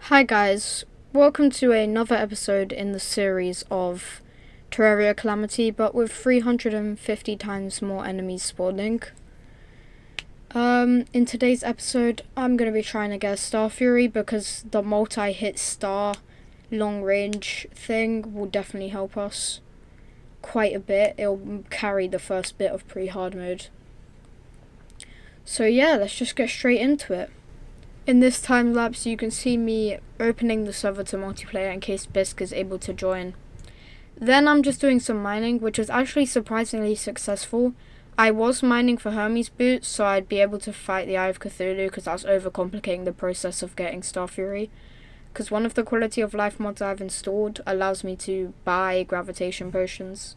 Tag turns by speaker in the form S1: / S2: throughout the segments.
S1: Hi guys, welcome to another episode in the series of Terraria Calamity, but with 350 times more enemies spawning. In today's episode, I'm going to be trying to get a STARFURY because the multi-hit star long range thing will definitely help us quite a bit. It'll carry the first bit of pre-hard mode. So yeah, let's just get straight into it. In this time lapse, you can see me opening the server to multiplayer in case Bisc is able to join. Then I'm just doing some mining, which was actually surprisingly successful. I was mining for Hermes boots, so I'd be able to fight the Eye of Cthulhu because I was overcomplicating the process of getting STARFURY. Because one of the quality of life mods I've installed allows me to buy gravitation potions.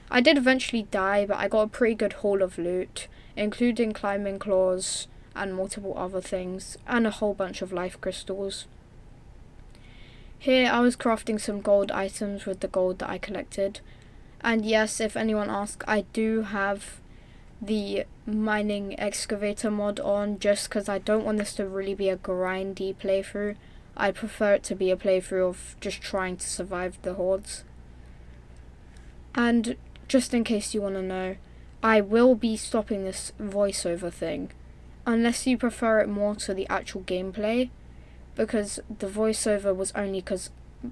S1: I did eventually die, but I got a pretty good haul of loot, including climbing claws and multiple other things, and a whole bunch of life crystals. Here I was crafting some gold items with the gold that I collected. And yes, if anyone asks, I do have the mining excavator mod on just because I don't want this to really be a grindy playthrough. I prefer it to be a playthrough of just trying to survive the hordes. And just in case you want to know, I will be stopping this voiceover thing, unless you prefer it more to the actual gameplay, because the voiceover was only because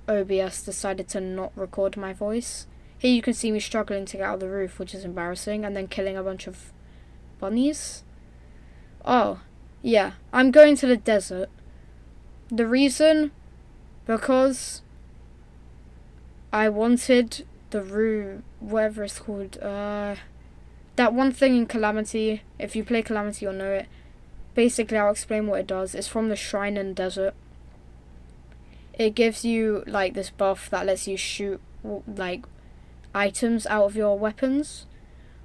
S1: OBS decided to not record my voice. Here you can see me struggling to get out of the roof, which is embarrassing, and then killing a bunch of bunnies. Oh, yeah, I'm going to the desert. The reason? Because I wanted the whatever it's called, that one thing in Calamity. If you play Calamity, you'll know it. Basically, I'll explain what it does. It's from the Shrine in Desert. It gives you, like, this buff that lets you shoot, like, items out of your weapons,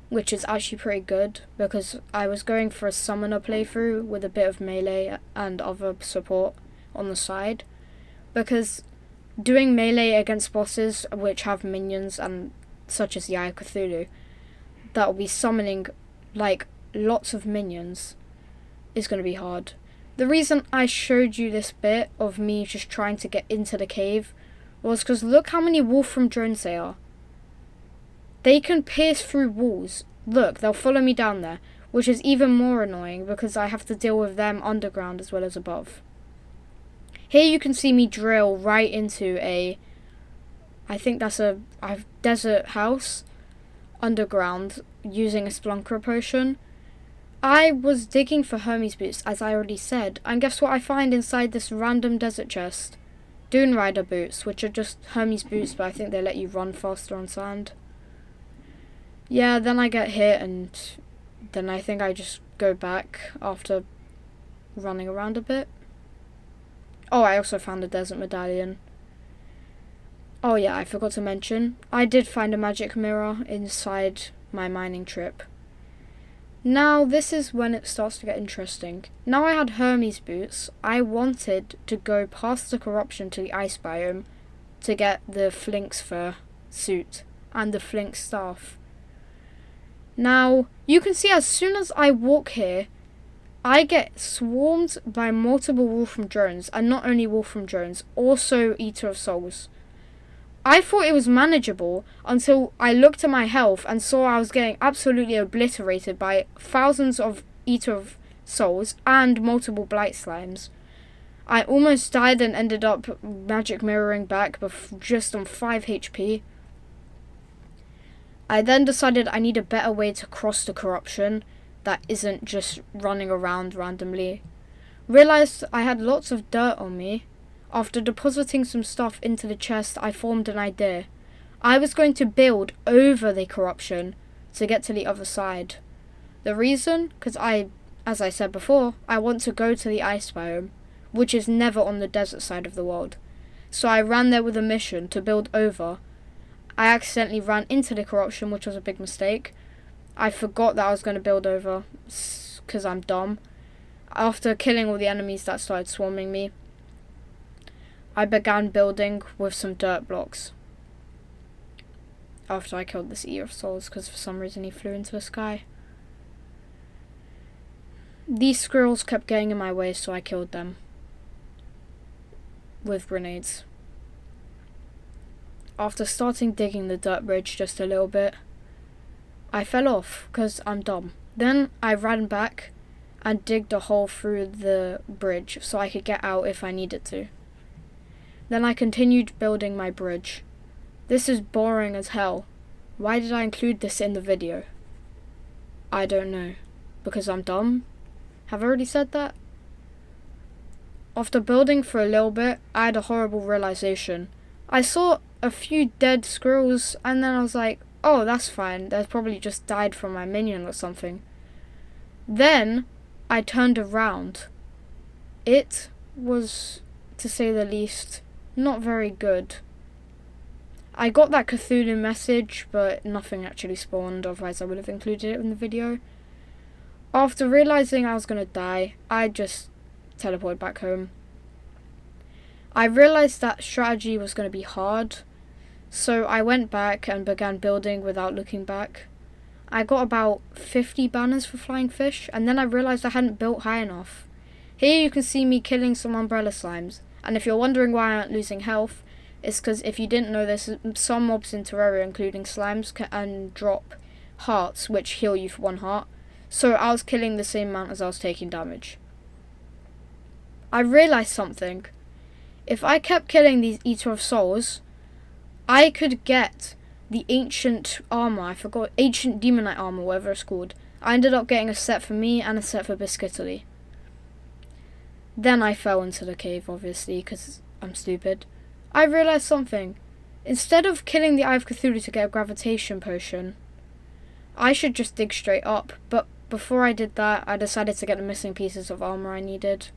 S1: which is actually pretty good, because I was going for a summoner playthrough with a bit of melee and other support on the side, because doing melee against bosses which have minions, and such as the Eye of Cthulhu, that will be summoning, like, lots of minions, is going to be hard. The reason I showed you this bit of me just trying to get into the cave was because look how many Wolfram drones they are. They can pierce through walls. Look, they'll follow me down there, which is even more annoying because I have to deal with them underground as well as above. Here you can see me drill right into I think that's a desert house underground using a Splunker potion. I was digging for Hermes boots, as I already said, and guess what I find inside this random desert chest? Dune Rider boots, which are just Hermes boots, but I think they let you run faster on sand. Yeah, then I get hit, and then I think I just go back after running around a bit. Oh, I also found a desert medallion. Oh yeah, I forgot to mention, I did find a magic mirror inside my mining trip. Now, this is when it starts to get interesting. Now I had Hermes boots, I wanted to go past the corruption to the ice biome to get the Flink's fur suit and the Flink staff. Now, you can see as soon as I walk here, I get swarmed by multiple Wolfram drones, and not only Wolfram drones, also Eater of Souls. I thought it was manageable until I looked at my health and saw I was getting absolutely obliterated by thousands of Eater of Souls and multiple Blight Slimes. I almost died and ended up magic mirroring back just on 5 HP. I then decided I need a better way to cross the corruption that isn't just running around randomly. Realised I had lots of dirt on me. After depositing some stuff into the chest, I formed an idea. I was going to build over the corruption to get to the other side. The reason? Because as I said before, I want to go to the ice biome, which is never on the desert side of the world. So I ran there with a mission to build over. I accidentally ran into the corruption, which was a big mistake. I forgot that I was going to build over, because I'm dumb. After killing all the enemies that started swarming me, I began building with some dirt blocks. After I killed this Eater of Souls, because for some reason he flew into the sky. These squirrels kept getting in my way, so I killed them. with grenades. After starting digging the dirt bridge just a little bit, I fell off because I'm dumb. Then I ran back and digged a hole through the bridge so I could get out if I needed to. Then I continued building my bridge. This is boring as hell. Why did I include this in the video? I don't know. Because I'm dumb? Have I already said that? After building for a little bit, I had a horrible realization. I saw a few dead squirrels and then I was like, oh, that's fine. They've probably just died from my minion or something. Then I turned around. It was, to say the least, not very good. I got that Cthulhu message, but nothing actually spawned, otherwise I would have included it in the video. After realizing I was going to die, I just teleported back home. I realized that strategy was going to be hard, so I went back and began building without looking back. I got about 50 banners for flying fish, and then I realized I hadn't built high enough. Here you can see me killing some umbrella slimes, and if you're wondering why I aren't losing health, it's because if you didn't know this, some mobs in Terraria, including slimes, can drop hearts, which heal you for 1 heart. So I was killing the same amount as I was taking damage. I realized something. If I kept killing these Eater of Souls, I could get the ancient armor. I forgot, ancient demonite armor, whatever it's called. I ended up getting a set for me and a set for Biscuitily. Then I fell into the cave, obviously, because I'm stupid. I realized something. Instead of killing the Eye of Cthulhu to get a gravitation potion, I should just dig straight up. But before I did that, I decided to get the missing pieces of armor I needed.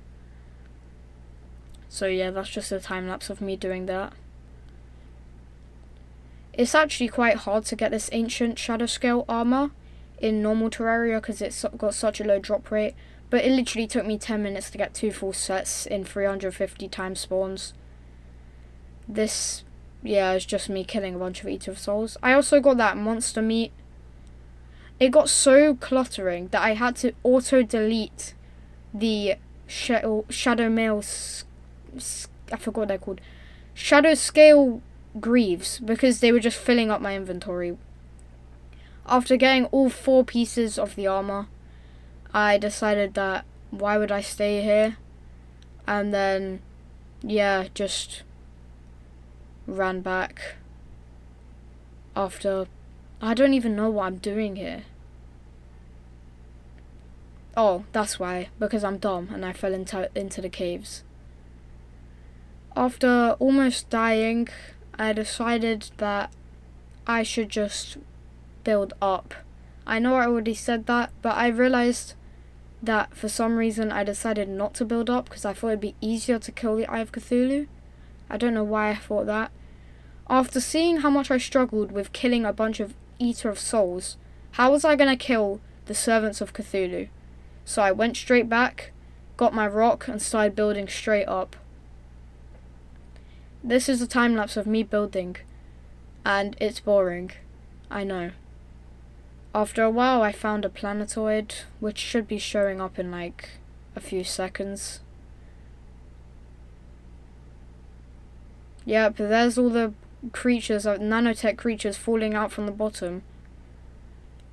S1: So yeah, that's just a time lapse of me doing that. It's actually quite hard to get this ancient shadow scale armor in normal Terraria because it's got such a low drop rate. But it literally took me 10 minutes to get 2 full sets in 350 times spawns. This, yeah, is just me killing a bunch of Eater of Souls. I also got that monster meat. It got so cluttering that I had to auto-delete the shadow mail, I forgot what they're called, shadow scale greaves, because they were just filling up my inventory. After getting all 4 pieces of the armor, I decided that why would I stay here, and then yeah, just ran back after. I don't even know what I'm doing here. Oh, that's why, because I'm dumb and I fell into the caves. After almost dying, I decided that I should just build up. I know I already said that, but I realized that for some reason I decided not to build up because I thought it'd be easier to kill the Eye of Cthulhu. I don't know why I thought that. After seeing how much I struggled with killing a bunch of Eater of Souls, how was I going to kill the Servants of Cthulhu? So I went straight back, got my rock, and started building straight up. This is a time lapse of me building, and it's boring. I know. After a while I found a planetoid, which should be showing up in like a few seconds. Yep, there's all the creatures, nanotech creatures falling out from the bottom.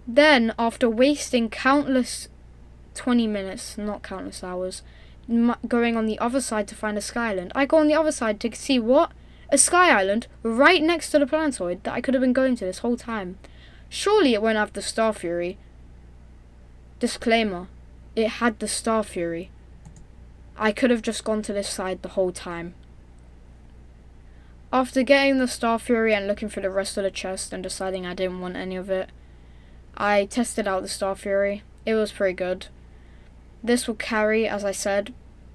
S1: Then, after wasting countless 20 minutes, not countless hours, going on the other side to find a sky island, I go on the other side to see what? A sky island right next to the planetoid that I could have been going to this whole time. Surely it won't have the STARFURY. Disclaimer, it had the STARFURY. I could have just gone to this side the whole time. After getting the STARFURY and looking for the rest of the chest and deciding I didn't want any of it, I tested out the STARFURY. It was pretty good. This will carry, as I said,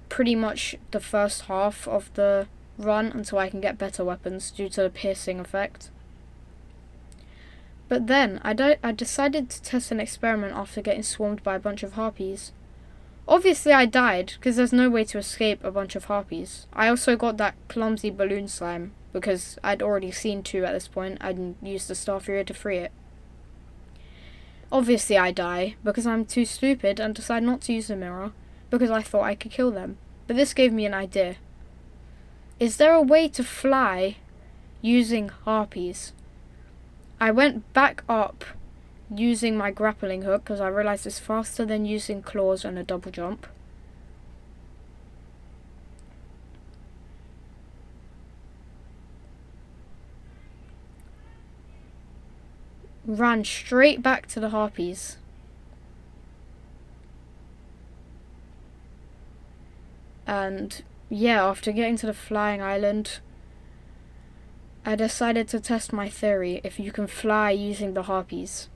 S1: pretty much the first half of the run until I can get better weapons due to the piercing effect. But then, I decided to test an experiment after getting swarmed by a bunch of harpies. Obviously I died, because there's no way to escape a bunch of harpies. I also got that clumsy balloon slime, because I'd already seen 2 at this point. I'd used the STARFURY to free it. Obviously I die, because I'm too stupid and decide not to use the mirror, because I thought I could kill them. But this gave me an idea. Is there a way to fly using harpies? I went back up using my grappling hook because I realised it's faster than using claws and a double jump. Ran straight back to the harpies. And yeah, after getting to the flying island, I decided to test my theory if you can fly using the harpies.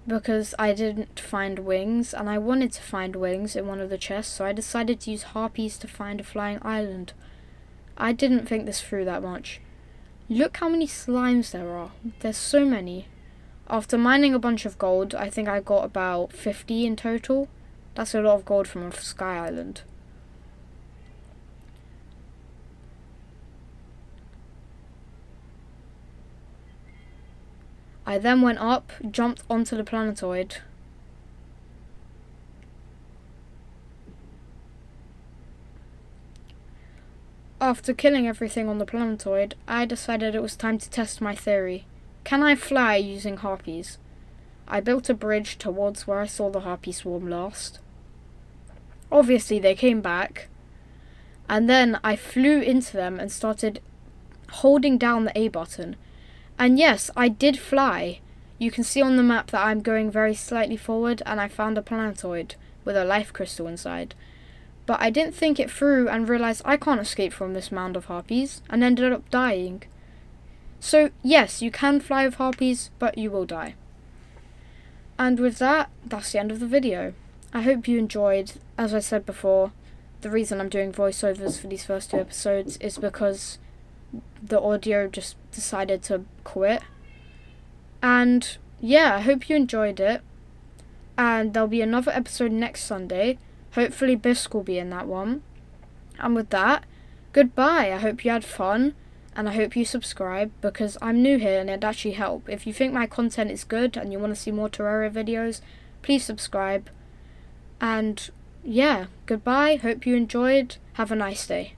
S1: Because I didn't find wings, and I wanted to find wings in one of the chests, so I decided to use harpies to find a flying island. I didn't think this through that much. Look how many slimes there are. There's so many. After mining a bunch of gold, I think I got about 50 in total. That's a lot of gold from a sky island. I then went up, jumped onto the planetoid. After killing everything on the planetoid, I decided it was time to test my theory. Can I fly using harpies? I built a bridge towards where I saw the harpy swarm last. Obviously they came back, and then I flew into them and started holding down the A button. And yes, I did fly. You can see on the map that I'm going very slightly forward, and I found a planetoid with a life crystal inside. But I didn't think it through and realised I can't escape from this mound of harpies, and ended up dying. So yes, you can fly with harpies, but you will die. And with that, that's the end of the video. I hope you enjoyed. As I said before, the reason I'm doing voiceovers for these first 2 episodes is because the audio just decided to quit. And yeah, I hope you enjoyed it. And there'll be another episode next Sunday. Hopefully Bisque will be in that one. And with that, goodbye. I hope you had fun. And I hope you subscribe, because I'm new here and it'd actually help. If you think my content is good and you want to see more Terraria videos, please subscribe. And yeah, goodbye. Hope you enjoyed. Have a nice day.